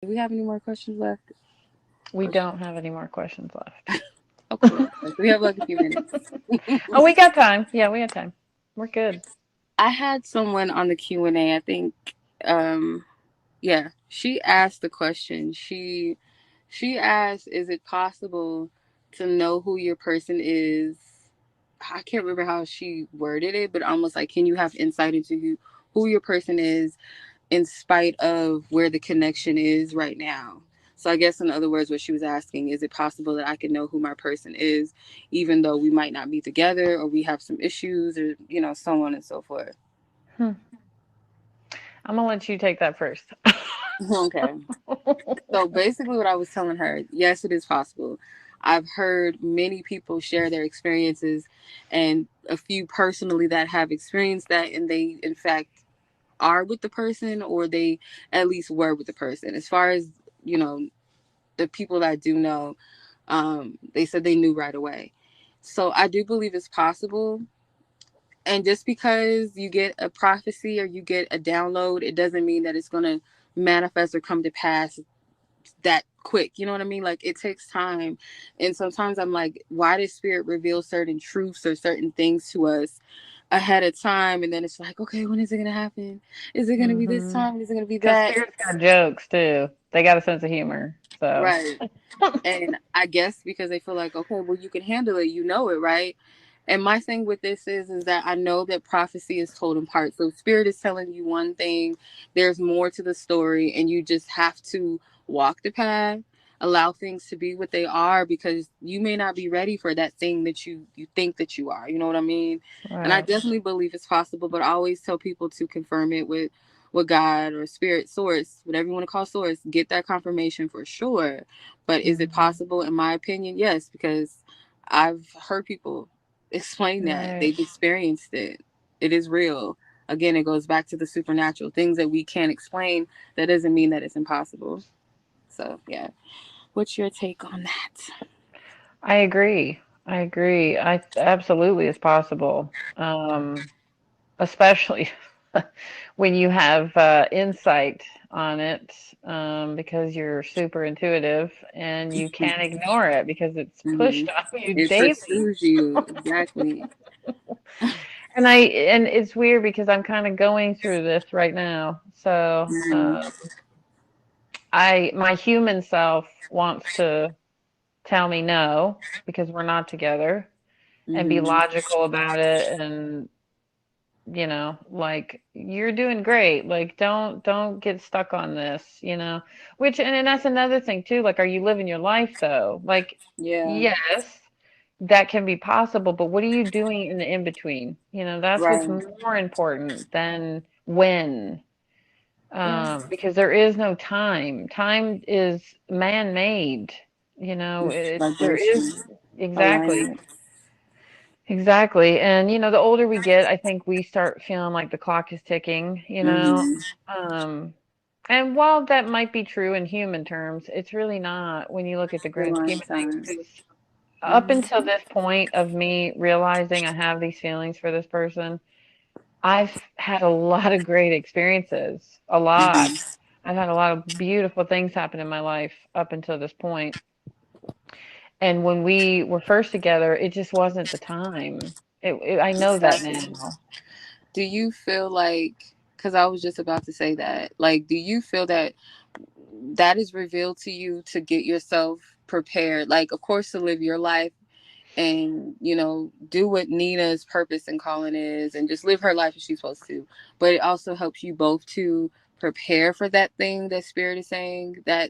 Do we have any more questions left? We don't have any more questions left. Okay. So we have like a few minutes. Oh, we got time. Yeah, we have time. We're good. I had someone on the Q&A, I think, um, yeah, she asked the question. She asked, is it possible to know who your person is? I can't remember how she worded it, but almost like, can you have insight into who your person is in spite of where the connection is right now? So I guess in other words, what she was asking, is it possible that I can know who my person is, even though we might not be together or we have some issues or, so on and so forth. Hmm. I'm gonna let you take that first. Okay. So basically, what I was telling her, yes, it is possible. I've heard many people share their experiences, and a few personally that have experienced that, and they, in fact, are with the person, or they at least were with the person. As far as, you know, the people that I do know, they said they knew right away. So I do believe it's possible. And just because you get a prophecy or you get a download, it doesn't mean that it's going to manifest or come to pass that quick. You know what I mean? Like, it takes time. And sometimes I'm like, why does spirit reveal certain truths or certain things to us ahead of time? And then it's like, okay, when is it gonna happen? Is it gonna be this Mm-hmm. time? Is it gonna be Because that? spirits got jokes too. They got a sense of humor. So Right. And I guess because they feel like, okay, well, you can handle it, you know it, right? And my thing with this is that I know that prophecy is told in part. So spirit is telling you one thing, there's more to the story, and you just have to walk the path, allow things to be what they are, because you may not be ready for that thing that you think that you are. You know what I mean? And I right. definitely believe it's possible, but I always tell people to confirm it with God or spirit source, whatever you want to call source, get that confirmation for sure. But is it Mm-hmm. possible? In my opinion, yes, because I've heard people explain that. Right. They've experienced it. It is real. Again, it goes back to the supernatural. Things that we can't explain, that doesn't mean that it's impossible. So, yeah. What's your take on that? I agree. I agree. I absolutely is possible. Especially when you have insight on it, because you're super intuitive and you can't ignore it because it's Hmm. pushed on you It daily. pursues you. Exactly. And it's weird because I'm kind of going through this right now. So Mm. I my human self wants to tell me no because we're not together and be Hmm. logical about it, and like, you're doing great, like, don't get stuck on this, which, and that's another thing too, like, are you living your life though? Like, Yeah. yes, that can be possible, but what are you doing in the in between? That's what's Right. more important than when. Yeah. Because there is no time is man-made. It's There is, vibration, exactly. alignment. Exactly. And the older we get, I think we start feeling like the clock is ticking. Hmm. Um and while that might be true in human terms, it's really not when you look at the grand scheme Divine of things. time. Because up Hmm. until this point of me realizing I have these feelings for this person, I've had a lot of great experiences. A lot. Hmm. I've had a lot of beautiful things happen in my life up until this point. And when we were first together, it just wasn't the time. I know that Exactly. now. Do you feel like, because I was just about to say that, like, do you feel that that is revealed to you to get yourself prepared? Like, of course, to live your life and, do what Nina's purpose and calling is and just live her life as she's supposed to. But it also helps you both to prepare for that thing that Spirit is saying that